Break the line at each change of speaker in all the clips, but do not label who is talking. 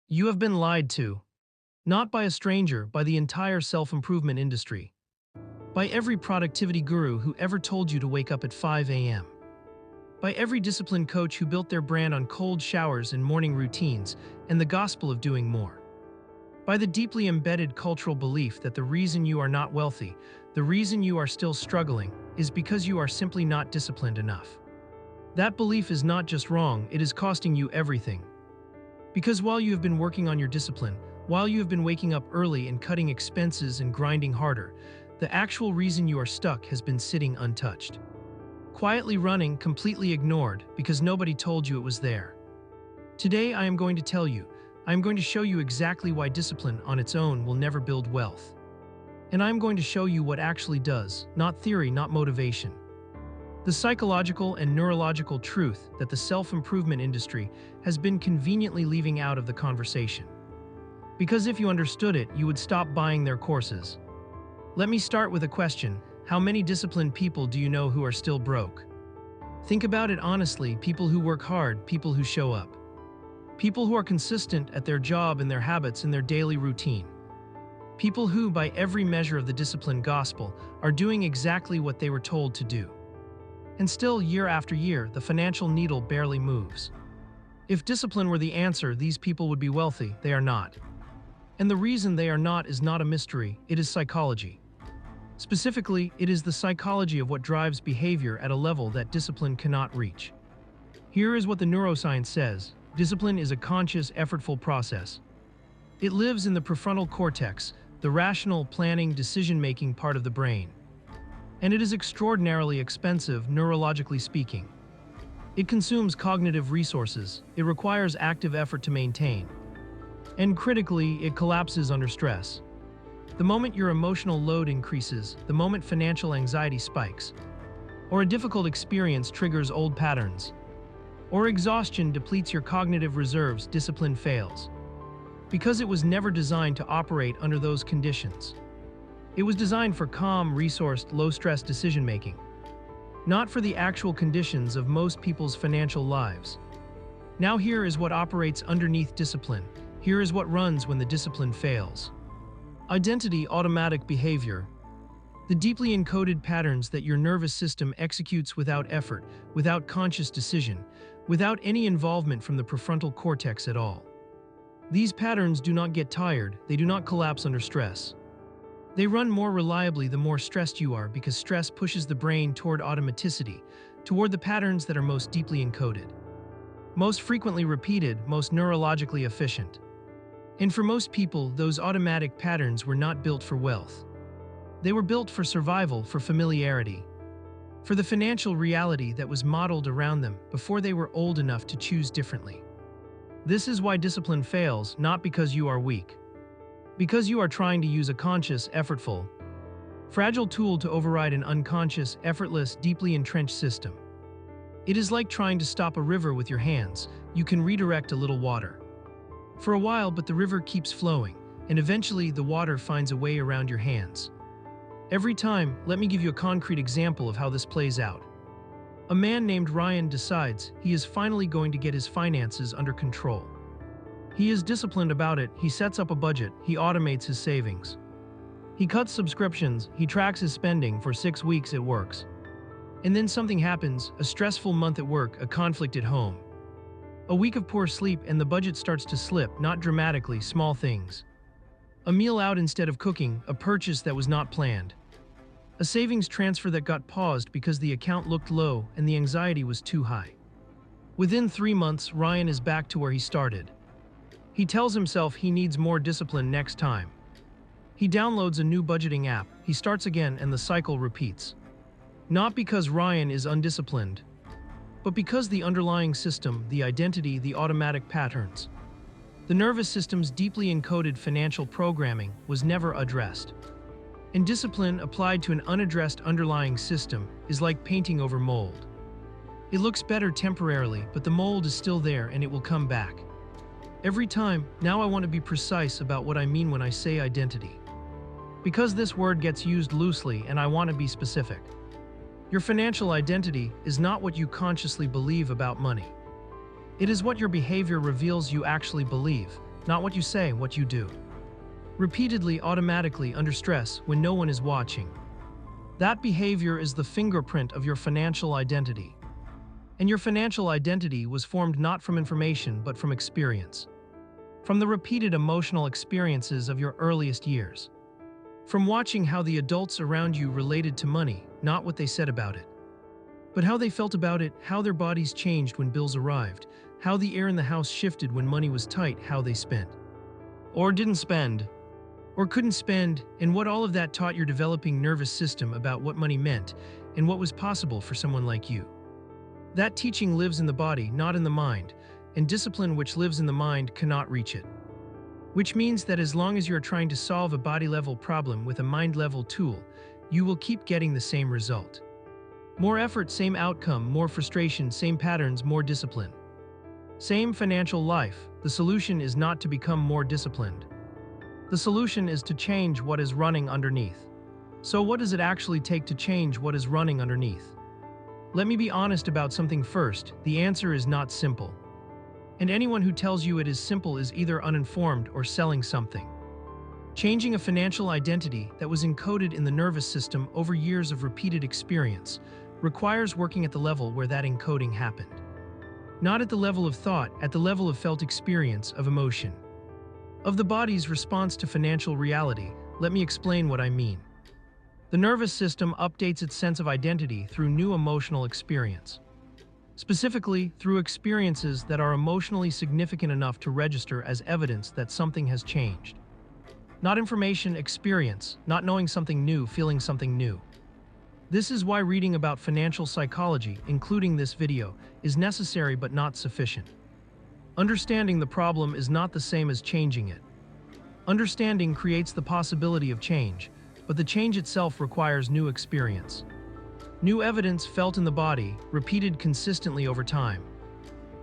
You have been lied to. Not by a stranger, by the entire self-improvement industry. By every productivity guru who ever told you to wake up at 5 a.m. By every discipline coach who built their brand on cold showers and morning routines and the gospel of doing more. By the deeply embedded cultural belief that the reason you are not wealthy, the reason you are still struggling, is because you are simply not disciplined enough. That belief is not just wrong, it is costing you everything. Because while you have been working on your discipline, while you have been waking up early and cutting expenses and grinding harder, the actual reason you are stuck has been sitting untouched. Quietly running, completely ignored, because nobody told you it was there. Today I am going to tell you, I am going to show you exactly why discipline on its own will never build wealth. And I am going to show you what actually does, not theory, not motivation. The psychological and neurological truth that the self-improvement industry has been conveniently leaving out of the conversation. Because if you understood it, you would stop buying their courses. Let me start with a question. How many disciplined people do you know who are still broke? Think about it honestly, people who work hard, people who show up. People who are consistent at their job and their habits and their daily routine. People who, by every measure of the discipline gospel, are doing exactly what they were told to do. And still, year after year, the financial needle barely moves. If discipline were the answer, these people would be wealthy. They are not. And the reason they are not is not a mystery, it is psychology. Specifically, it is the psychology of what drives behavior at a level that discipline cannot reach. Here is what the neuroscience says. Discipline is a conscious, effortful process. It lives in the prefrontal cortex, the rational, planning, decision-making part of the brain. And it is extraordinarily expensive, neurologically speaking. It consumes cognitive resources, it requires active effort to maintain. And critically, it collapses under stress. The moment your emotional load increases, the moment financial anxiety spikes, or a difficult experience triggers old patterns, or exhaustion depletes your cognitive reserves, discipline fails. Because it was never designed to operate under those conditions. It was designed for calm, resourced, low-stress decision-making, not for the actual conditions of most people's financial lives. Now here is what operates underneath discipline. Here is what runs when the discipline fails. Identity, automatic behavior. The deeply encoded patterns that your nervous system executes without effort, without conscious decision, without any involvement from the prefrontal cortex at all. These patterns do not get tired, they do not collapse under stress. They run more reliably the more stressed you are because stress pushes the brain toward automaticity, toward the patterns that are most deeply encoded. Most frequently repeated, most neurologically efficient. And for most people, those automatic patterns were not built for wealth. They were built for survival, for familiarity, for the financial reality that was modeled around them before they were old enough to choose differently. This is why discipline fails, not because you are weak. Because you are trying to use a conscious, effortful, fragile tool to override an unconscious, effortless, deeply entrenched system. It is like trying to stop a river with your hands. You can redirect a little water for a while, but the river keeps flowing, and eventually the water finds a way around your hands. Every time, let me give you a concrete example of how this plays out. A man named Ryan decides he is finally going to get his finances under control. He is disciplined about it, he sets up a budget, he automates his savings. He cuts subscriptions, he tracks his spending. For 6 weeks it works. And then something happens, a stressful month at work, a conflict at home. A week of poor sleep and the budget starts to slip, not dramatically, small things. A meal out instead of cooking, a purchase that was not planned. A savings transfer that got paused because the account looked low and the anxiety was too high. Within 3 months, Ryan is back to where he started. He tells himself he needs more discipline next time. He downloads a new budgeting app, he starts again, and the cycle repeats. Not because Ryan is undisciplined, but because the underlying system, the identity, the automatic patterns, the nervous system's deeply encoded financial programming was never addressed. And discipline applied to an unaddressed underlying system is like painting over mold. It looks better temporarily, but the mold is still there and it will come back. Every time. Now I want to be precise about what I mean when I say identity. Because this word gets used loosely and I want to be specific. Your financial identity is not what you consciously believe about money. It is what your behavior reveals you actually believe, not what you say, what you do. Repeatedly, automatically, under stress, when no one is watching. That behavior is the fingerprint of your financial identity. And your financial identity was formed not from information but from experience. From the repeated emotional experiences of your earliest years. From watching how the adults around you related to money, not what they said about it, but how they felt about it, how their bodies changed when bills arrived, how the air in the house shifted when money was tight, how they spent. Or didn't spend. Or couldn't spend, and what all of that taught your developing nervous system about what money meant and what was possible for someone like you. That teaching lives in the body, not in the mind, and discipline which lives in the mind cannot reach it. Which means that as long as you are trying to solve a body-level problem with a mind-level tool, you will keep getting the same result. More effort, same outcome, more frustration, same patterns, more discipline. Same financial life. The solution is not to become more disciplined. The solution is to change what is running underneath. So what does it actually take to change what is running underneath? Let me be honest about something first. The answer is not simple. And anyone who tells you it is simple is either uninformed or selling something. Changing a financial identity that was encoded in the nervous system over years of repeated experience requires working at the level where that encoding happened. Not at the level of thought, at the level of felt experience, of emotion. Of the body's response to financial reality. Let me explain what I mean. The nervous system updates its sense of identity through new emotional experience. Specifically, through experiences that are emotionally significant enough to register as evidence that something has changed. Not information, experience, not knowing something new, feeling something new. This is why reading about financial psychology, including this video, is necessary but not sufficient. Understanding the problem is not the same as changing it. Understanding creates the possibility of change, but the change itself requires new experience. New evidence felt in the body, repeated consistently over time.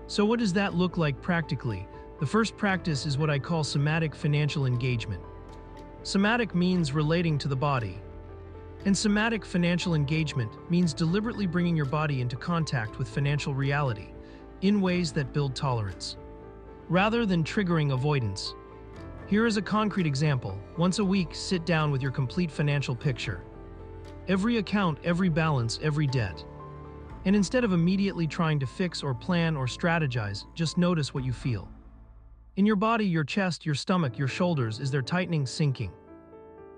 So what does that look like practically? The first practice is what I call somatic financial engagement. Somatic means relating to the body. And somatic financial engagement means deliberately bringing your body into contact with financial reality in ways that build tolerance, rather than triggering avoidance. Here is a concrete example. Once a week, sit down with your complete financial picture. Every account, every balance, every debt. And instead of immediately trying to fix or plan or strategize, just notice what you feel. In your body, your chest, your stomach, your shoulders, is there tightening, sinking?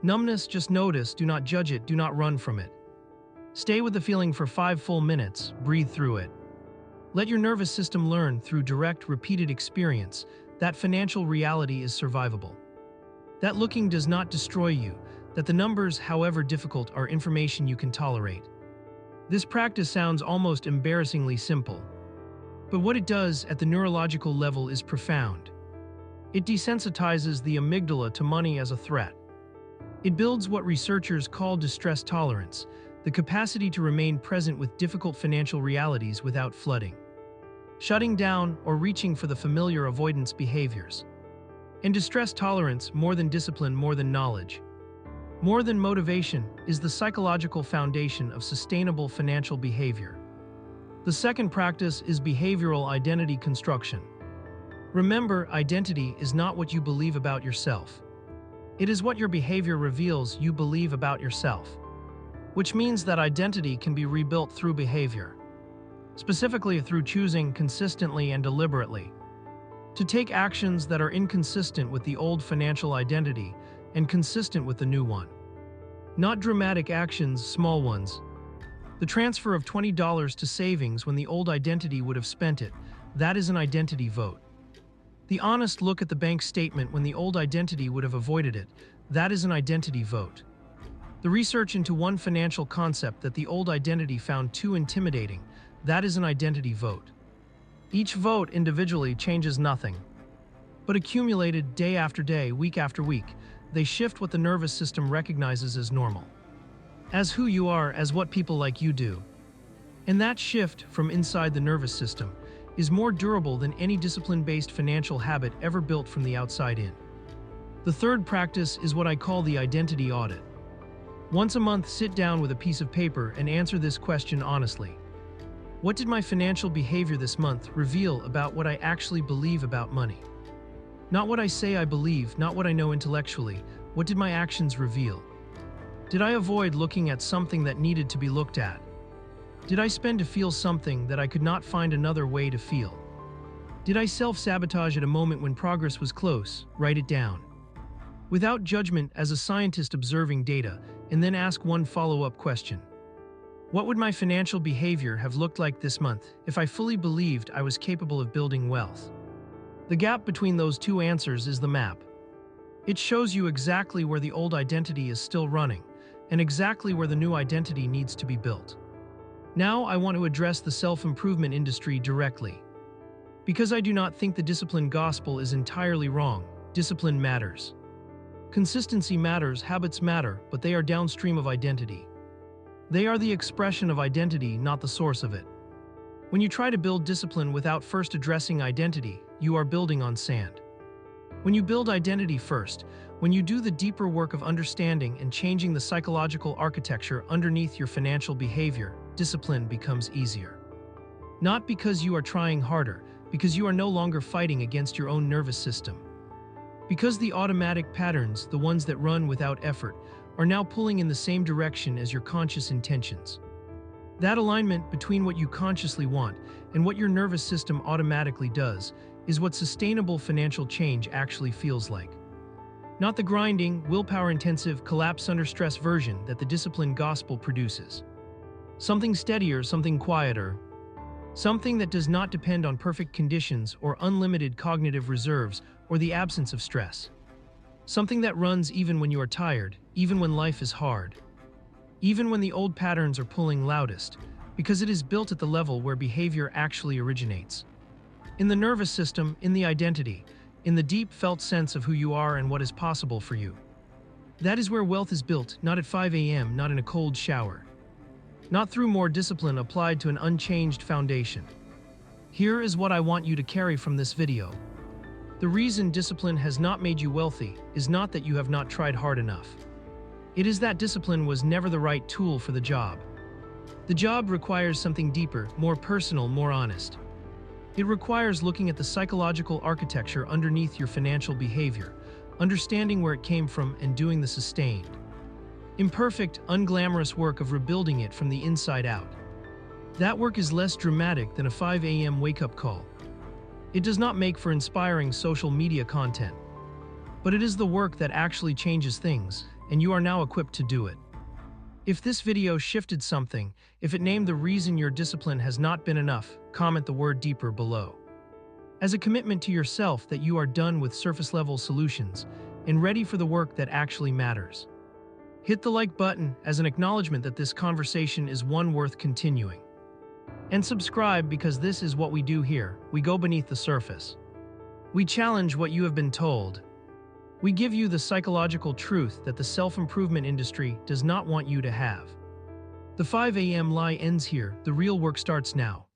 Numbness, just notice, do not judge it, do not run from it. Stay with the feeling for 5 full minutes, breathe through it. Let your nervous system learn through direct, repeated experience that financial reality is survivable. That looking does not destroy you, that the numbers, however difficult, are information you can tolerate. This practice sounds almost embarrassingly simple. But what it does at the neurological level is profound. It desensitizes the amygdala to money as a threat. It builds what researchers call distress tolerance, the capacity to remain present with difficult financial realities without flooding, shutting down, or reaching for the familiar avoidance behaviors. And distress tolerance, more than discipline, more than knowledge, more than motivation, is the psychological foundation of sustainable financial behavior. The second practice is behavioral identity construction. Remember, identity is not what you believe about yourself. It is what your behavior reveals you believe about yourself, which means that identity can be rebuilt through behavior, specifically through choosing consistently and deliberately to take actions that are inconsistent with the old financial identity and consistent with the new one. Not dramatic actions, small ones. The transfer of $20 to savings when the old identity would have spent it, that is an identity vote. The honest look at the bank statement when the old identity would have avoided it, that is an identity vote. The research into one financial concept that the old identity found too intimidating, that is an identity vote. Each vote individually changes nothing, but accumulated day after day, week after week, they shift what the nervous system recognizes as normal, as who you are, as what people like you do. And that shift from inside the nervous system is more durable than any discipline-based financial habit ever built from the outside in. The third practice is what I call the identity audit. Once a month, sit down with a piece of paper and answer this question honestly. What did my financial behavior this month reveal about what I actually believe about money? Not what I say I believe, not what I know intellectually. What did my actions reveal? Did I avoid looking at something that needed to be looked at? Did I spend to feel something that I could not find another way to feel? Did I self-sabotage at a moment when progress was close? Write it down. Without judgment, as a scientist observing data, and then ask one follow-up question. What would my financial behavior have looked like this month if I fully believed I was capable of building wealth? The gap between those two answers is the map. It shows you exactly where the old identity is still running, and exactly where the new identity needs to be built. Now I want to address the self-improvement industry directly. Because I do not think the discipline gospel is entirely wrong, discipline matters. Consistency matters, habits matter, but they are downstream of identity. They are the expression of identity, not the source of it. When you try to build discipline without first addressing identity, you are building on sand. When you build identity first, when you do the deeper work of understanding and changing the psychological architecture underneath your financial behavior, discipline becomes easier. Not because you are trying harder, because you are no longer fighting against your own nervous system. Because the automatic patterns, the ones that run without effort, are now pulling in the same direction as your conscious intentions. That alignment between what you consciously want and what your nervous system automatically does is what sustainable financial change actually feels like. Not the grinding, willpower-intensive, collapse-under-stress version that the discipline gospel produces. Something steadier, something quieter, something that does not depend on perfect conditions or unlimited cognitive reserves or the absence of stress. Something that runs even when you are tired, even when life is hard, even when the old patterns are pulling loudest, because it is built at the level where behavior actually originates. In the nervous system, in the identity, in the deep felt sense of who you are and what is possible for you. That is where wealth is built, not at 5 a.m., not in a cold shower. Not through more discipline applied to an unchanged foundation. Here is what I want you to carry from this video. The reason discipline has not made you wealthy is not that you have not tried hard enough. It is that discipline was never the right tool for the job. The job requires something deeper, more personal, more honest. It requires looking at the psychological architecture underneath your financial behavior, understanding where it came from and doing the sustained, imperfect, unglamorous work of rebuilding it from the inside out. That work is less dramatic than a 5 a.m. wake-up call. It does not make for inspiring social media content, but it is the work that actually changes things, and you are now equipped to do it. If this video shifted something, if it named the reason your discipline has not been enough, comment the word deeper below. As a commitment to yourself that you are done with surface-level solutions and ready for the work that actually matters. Hit the like button as an acknowledgement that this conversation is one worth continuing. And subscribe because this is what we do here. We go beneath the surface. We challenge what you have been told. We give you the psychological truth that the self-improvement industry does not want you to have. The 5 a.m. lie ends here. The real work starts now.